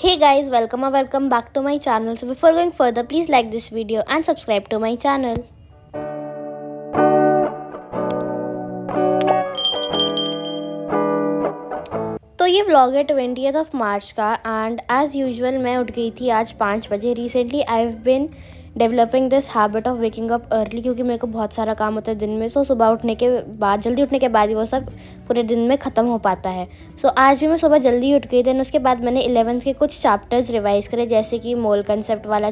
Hey guys, welcome back to my channel. So before going further, please like this video and subscribe to my channel. तो ये vlog है 20th of March का and as usual मैं उठ गई थी आज 5 बजे। Recently I have been developing this habit of waking up early क्योंकि मेरे को बहुत सारा काम होता है दिन में। सो सुबह उठने के बाद जल्दी उठने के बाद ही वो सब पूरे दिन में ख़त्म हो पाता है। सो आज भी मैं सुबह जल्दी उठ गई। देन उसके बाद मैंने 11th के कुछ चैप्टर्स रिवाइज़ करे, जैसे कि मोल कंसेप्ट वाला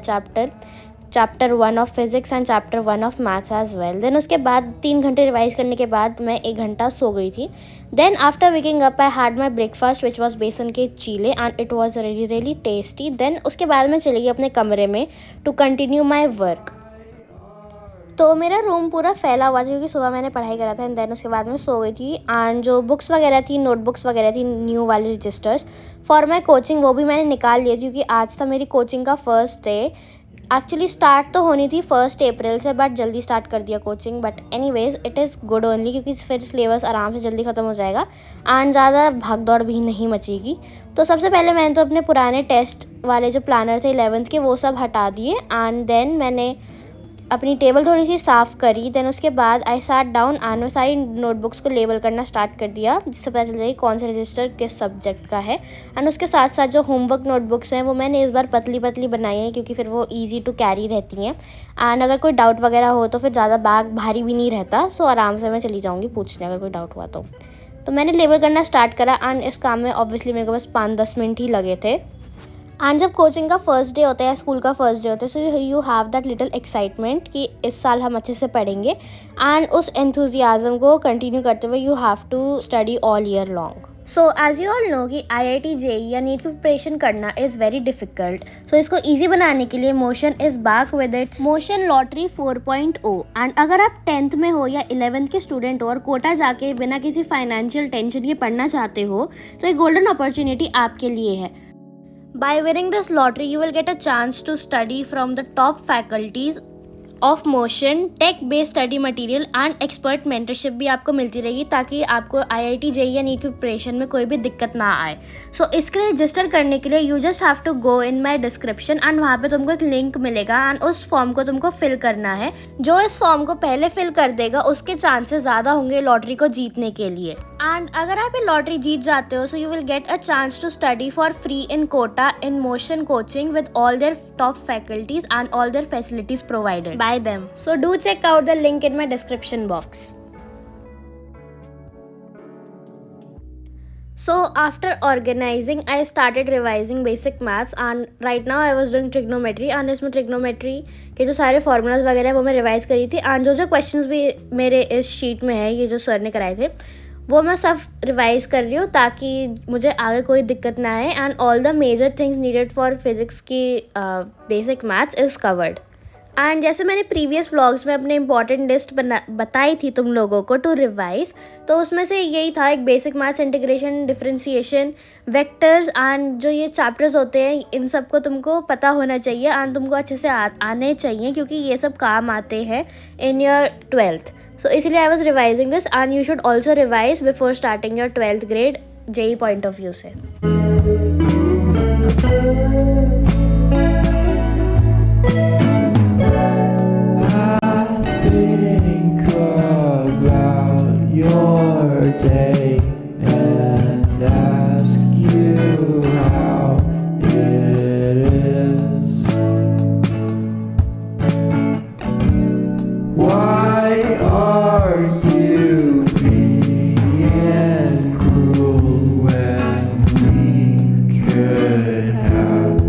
chapter 1 of physics and chapter 1 of maths as well. Then उसके बाद 3 घंटे रिवाइज़ करने के बाद मैं 1 घंटा सो गई थी। Then after waking up I had my breakfast which was बेसन के चीले and it was really tasty. Then उसके बाद मैं चली गई अपने कमरे में टू कंटिन्यू माई वर्क। तो मेरा रूम पूरा फैला हुआ था क्योंकि सुबह मैंने पढ़ाई करा था एंड देन उसके बाद मैं सो गई थी। एंड जो बुक्स वगैरह थी, नोटबुक्स वगैरह थी, न्यू वाले रजिस्टर्स फॉर माई कोचिंग, वो भी मैंने निकाल लिए थे क्योंकि आज था मेरी कोचिंग का फर्स्ट डे। एक्चुअली स्टार्ट तो होनी थी 1 अप्रैल से, बट जल्दी स्टार्ट कर दिया coaching. But anyways it is good only क्योंकि फिर सिलेबस आराम से जल्दी ख़त्म हो जाएगा एंड ज़्यादा भाग दौड़ भी नहीं मचेगी। तो सबसे पहले मैंने तो अपने पुराने टेस्ट वाले जो प्लानर थे 11th के वो सब हटा दिए एंड देन मैंने अपनी टेबल थोड़ी सी साफ़ करी। देन उसके बाद आई सैट डाउन एंड मैं सारी नोटबुक्स को लेबल करना स्टार्ट कर दिया, जिससे पता चल जाए कौन सा रजिस्टर किस सब्जेक्ट का है। एंड उसके साथ साथ जो होमवर्क नोटबुक्स हैं वो मैंने इस बार पतली पतली बनाई हैं क्योंकि फिर वो ईजी टू कैरी रहती हैं एंड अगर कोई डाउट वगैरह हो तो फिर ज़्यादा बैग भारी भी नहीं रहता। सो आराम से मैं चली जाऊँगी पूछने अगर कोई डाउट हुआ तो मैंने लेबल करना स्टार्ट करा एंड इस काम में ऑब्वियसली मेरे को बस 5-10 मिनट ही लगे थे। एंड जब कोचिंग का फर्स्ट डे होता है या स्कूल का फर्स्ट डे होता है, so you have that little excitement कि इस साल हम अच्छे से पढ़ेंगे एंड उस एंथुजियाज़म को कंटिन्यू करते हुए you have to study all year long. So as you all know कि IIT JEE या नीट की प्रिपरेशन करना इज़ वेरी डिफ़िकल्ट। सो इसको ईजी बनाने के लिए Motion is back with its Motion lottery 4.0। And अगर आप 10th में हो या 11th के स्टूडेंट हो और कोटा जाके बिना किसी फाइनेंशियल टेंशन के पढ़ना चाहते हो तो एक गोल्डन अपॉर्चुनिटी आपके लिए है। By winning this lottery, you will get a chance to study from the top faculties of motion, tech-based study material and expert mentorship भी आपको मिलती रहेगी ताकि आपको IIT JEE या नीट की प्रिपरेशन में कोई भी दिक्कत ना आए। सो इसके लिए रजिस्टर करने के लिए you just have to go in my description and वहाँ पे तुमको एक लिंक मिलेगा एंड उस फॉर्म को तुमको फिल करना है। जो इस फॉर्म को पहले फिल कर देगा उसके चांसेस ज़्यादा होंगे लॉटरी को जीतने के लिए। एंड अगर आप ये लॉटरी जीत जाते हो so you will get a chance to study for free in Kota in Motion coaching with all their top faculties and all their facilities provided by them. So do check out the link in my description box. So after organizing, I started revising basic maths and right now I was doing trigonometry and इसमें trigonometry के जो सारे formulas वगैरह है वो मैं revise करी थी एंड जो questions भी मेरे इस शीट में है, ये जो सर ने कराए थे वो मैं सब रिवाइज कर रही हूँ ताकि मुझे आगे कोई दिक्कत ना आए and all the major things needed for physics की basic maths is covered. And जैसे मैंने प्रीवियस व्लॉग्स में अपने इंपॉर्टेंट लिस्ट बताई थी तुम लोगों को टू रिवाइज, तो उसमें से यही था एक basic maths, integration, differentiation, vectors and जो ये चैप्टर्स होते हैं इन सब को तुमको पता होना चाहिए एंड तुमको अच्छे से आने चाहिए क्योंकि ये सब काम आते हैं इन योर 12th। सो इसलिए I was revising this and you should also revise before starting your 12th grade JEE point of view से। Your day and ask you how it is. Why are you being cruel when we could have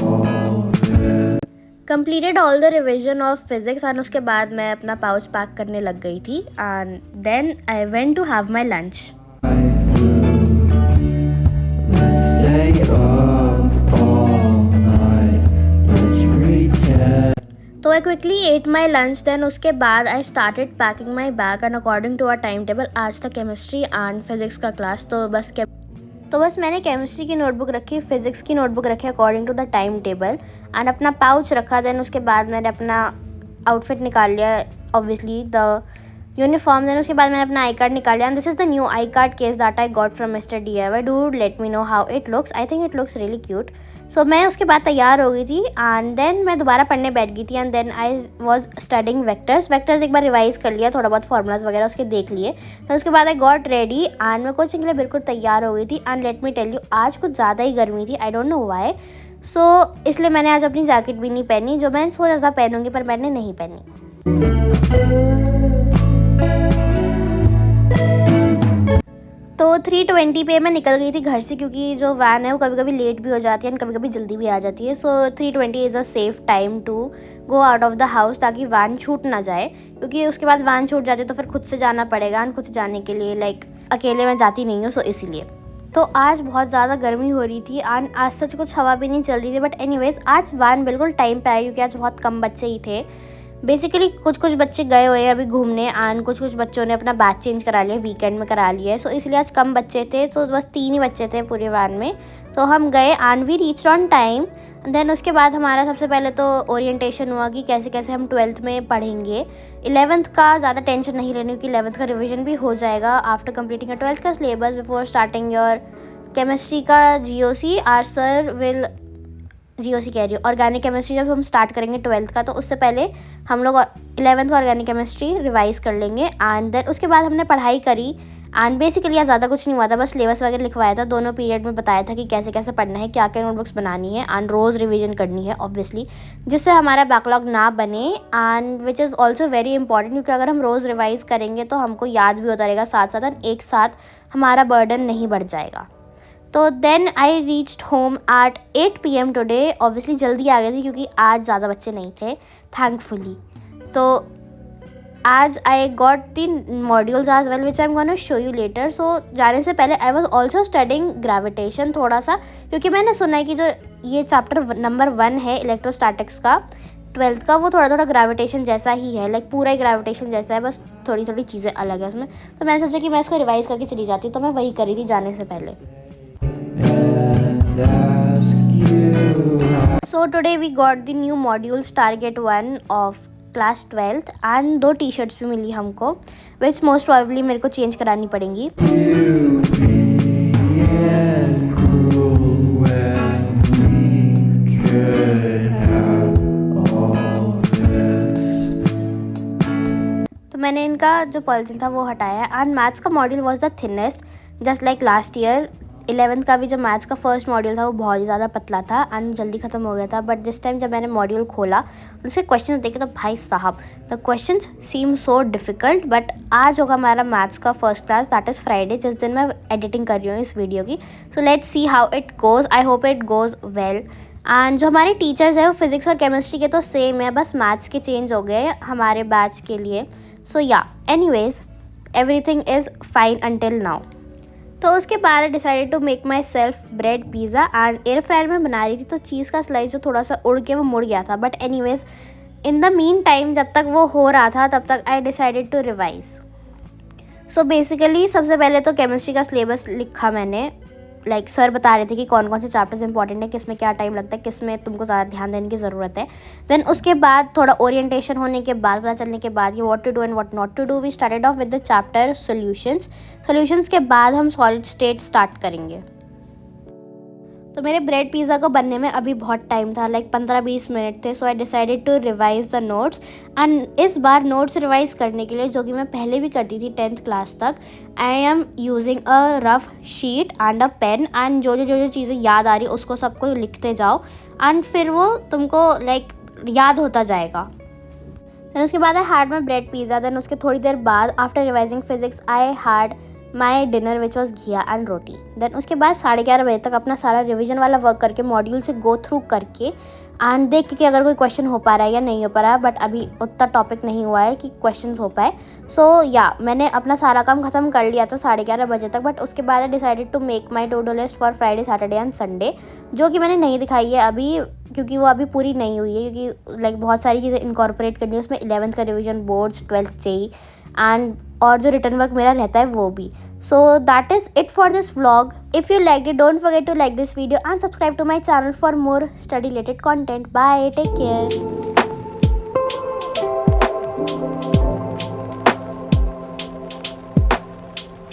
all this? Completed all the revision of physics and उसके बाद मैं अपना pouch pack करने लग गई थी and then I went to have my lunch. तो I quickly ate my lunch. Then उसके बाद I started packing my bag and according to our timetable आज था केमिस्ट्री एंड फिजिक्स का क्लास। तो बस मैंने केमिस्ट्री की नोटबुक रखी, फिज़िक्स की नोटबुक रखी according to the time table and अपना पाउच रखा। देन उसके बाद मैंने अपना आउटफिट निकाल लिया, ऑब्वियसली द यूनिफॉर्म। देन उसके बाद मैंने अपना आई कार्ड निकाल लिया and this is the new I card case that I got from mister DIY। Do let me know how it looks, I think it looks really cute. So मैं उसके बाद तैयार हो गई थी एंड देन मैं दोबारा पढ़ने बैठ गई थी and then I was studying vectors एक बार रिवाइज कर लिया, थोड़ा बहुत फार्मूलाज वगैरह उसके देख लिए। तो उसके बाद आई गॉट रेडी एंड मैं कोचिंग के लिए बिल्कुल तैयार हो गई थी and let me tell you आज कुछ ज़्यादा ही गर्मी थी, I don't know why. So इसलिए मैंने आज अपनी जैकेट भी नहीं पहनी, जो मैंने सोचा था पहनूंगी पर मैंने नहीं पहनी। तो 3:20 पे मैं निकल गई थी घर से, क्योंकि जो वैन है वो कभी कभी लेट भी हो जाती है एंड कभी कभी जल्दी भी आ जाती है। So 3:20 is a safe time to go out of the house, ताकि वैन छूट ना जाए, क्योंकि उसके बाद वैन छूट जाती है तो फिर खुद से जाना पड़ेगा एंड खुद से जाने के लिए अकेले मैं जाती नहीं हूँ, सो इसीलिए। तो आज बहुत ज़्यादा गर्मी हो रही थी एंड आज सच कुछ हवा भी नहीं चल रही थी, बट एनीवेज आज वैन बिल्कुल टाइम पे आई, क्योंकि आज बहुत कम बच्चे ही थे। बेसिकली कुछ बच्चे गए हुए हैं अभी घूमने एंड कुछ बच्चों ने अपना बैच चेंज करा लिया, वीकेंड में करा लिया है। सो इसलिए आज कम बच्चे थे, तो बस 3 ही बच्चे थे पूरे वैन में। तो हम गए and we reached on time. Then उसके बाद हमारा सबसे पहले तो ओरिएंटेशन हुआ कि कैसे कैसे हम 12th में पढ़ेंगे। 11th का ज़्यादा टेंशन नहीं लेनी, क्योंकि 11th का रिविजन भी हो जाएगा आफ्टर कंप्लीटिंग 12th का syllabus before starting your chemistry का GOC। R sir will GOC कह रही हूँ, ऑर्गेनिक केमिस्ट्री जब हम स्टार्ट करेंगे 12th का, तो उससे पहले हम लोग 11th का ऑर्गेनिक केमिस्ट्री रिवाइज़ कर लेंगे। एंड देन उसके बाद हमने पढ़ाई करी एंड बेसिकली यहाँ ज़्यादा कुछ नहीं हुआ था, बस सिलेबस वगैरह लिखवाया था। दोनों पीरियड में बताया था कि कैसे कैसे पढ़ना है, क्या क्या नोटबुक्स बनानी है एंड रोज़ रिवीजन करनी है ऑब्वियसली, जिससे हमारा बैकलॉग ना बने and which is also very important, क्योंकि अगर हम रोज़ रिवाइज़ करेंगे तो हमको याद भी होता रहेगा साथ साथ एंड एक साथ हमारा बर्डन नहीं बढ़ जाएगा। तो then I reached home at 8 PM today. Obviously जल्दी आ गए थे क्योंकि आज ज़्यादा बच्चे नहीं थे थैंकफुली। तो आज I got the modules as well which I am gonna show you later. So जाने से पहले I was also studying gravitation थोड़ा सा, क्योंकि मैंने सुना है कि जो ये चैप्टर नंबर 1 है इलेक्ट्रोस्टैटिक्स का 12th का, वो थोड़ा थोड़ा ग्रेविटेशन जैसा ही है, पूरा ही ग्रेविटेशन जैसा है, बस थोड़ी थोड़ी चीज़ें अलग है उसमें। तो मैंने सोचा कि मैं इसको रिवाइज़ करके चली जाती हूँ, तो मैं वही करी थी जाने से पहले। and ask you how. So today we got the new modules target 1 of class 12th and 2 t-shirts भी मिली हमको, which most probably मेरे को चेंज करानी पड़ेंगी। You being cruel when we could have all this. तो मैंने इनका जो पॉलिथीन था वो हटाया एंड मैथ्स का module was the thinnest, just like last year. 11th का भी जो मैथ्स का फर्स्ट मॉड्यूल था वो बहुत ही ज़्यादा पतला था एंड जल्दी ख़त्म हो गया था, बट दिस टाइम जब मैंने मॉड्यूल खोला उसके क्वेश्चन देखे तो भाई साहब the question seem so difficult. But आज होगा हमारा मैथ्स का first class, that is Friday, जिस दिन मैं एडिटिंग कर रही हूँ इस वीडियो की। So let's see how it goes, I hope it goes well. And जो हमारे टीचर्स हैं वो फिज़िक्स और केमिस्ट्री के तो सेम है, बस मैथ्स के चेंज हो गए हमारे बैच के लिए। So yeah anyways everything is fine until now. तो उसके बाद I decided to make myself bread pizza and air fryer में बना रही थी, तो चीज़ का स्लाइस जो थोड़ा सा उड़ के वो मुड़ गया था। But anyways in the mean time जब तक वो हो रहा था तब तक I decided to revise. So basically सबसे पहले तो केमिस्ट्री का सिलेबस लिखा मैंने, सर बता रहे थे कि कौन कौन से चैप्टर्स इंपॉर्टेंट है, किस में क्या टाइम लगता है, किस में तुमको ज़्यादा ध्यान देने की ज़रूरत है। देन उसके बाद थोड़ा ओरिएंटेशन होने के बाद, पता चलने के बाद कि what to do and what not to do, we started off with the chapter solutions के बाद हम सॉलिड स्टेट स्टार्ट करेंगे। तो मेरे ब्रेड पिज़्ज़ा को बनने में अभी बहुत टाइम था, 15-20 मिनट थे। So I decided to revise the notes and इस बार नोट्स रिवाइज़ करने के लिए, जो कि मैं पहले भी करती थी 10th क्लास तक, I am using a rough sheet and a pen and जो चीज़ें याद आ रही उसको सबको लिखते जाओ एंड फिर वो तुमको याद होता जाएगा। देन उसके बाद I had my bread pizza. Then उसके थोड़ी देर बाद after revising physics I had my dinner which was ghiya and roti. Then उसके बाद 11:30 बजे तक अपना सारा रिवीजन वाला वर्क करके मॉड्यूल से गो थ्रू करके एंड देख के अगर कोई क्वेश्चन हो पा रहा है या नहीं हो पा रहा है, बट अभी उतना टॉपिक नहीं हुआ है कि क्वेश्चंस हो पाए। सो या मैंने अपना सारा काम ख़त्म कर लिया था 11:30 बजे तक। बट उसके बाद I decided to make my to do list for Friday, Saturday and Sunday, जो कि मैंने नहीं दिखाई है अभी क्योंकि वो अभी पूरी नहीं हुई है, क्योंकि बहुत सारी चीज़ें इनकॉर्पोरेट करनी है उसमें। 11th का revision, boards, 12th JEE and और जो रिटर्न वर्क मेरा रहता है वो भी। So that is it for this vlog. If you liked it, don't forget to like this video and subscribe to my channel for more study related content. Bye, take care.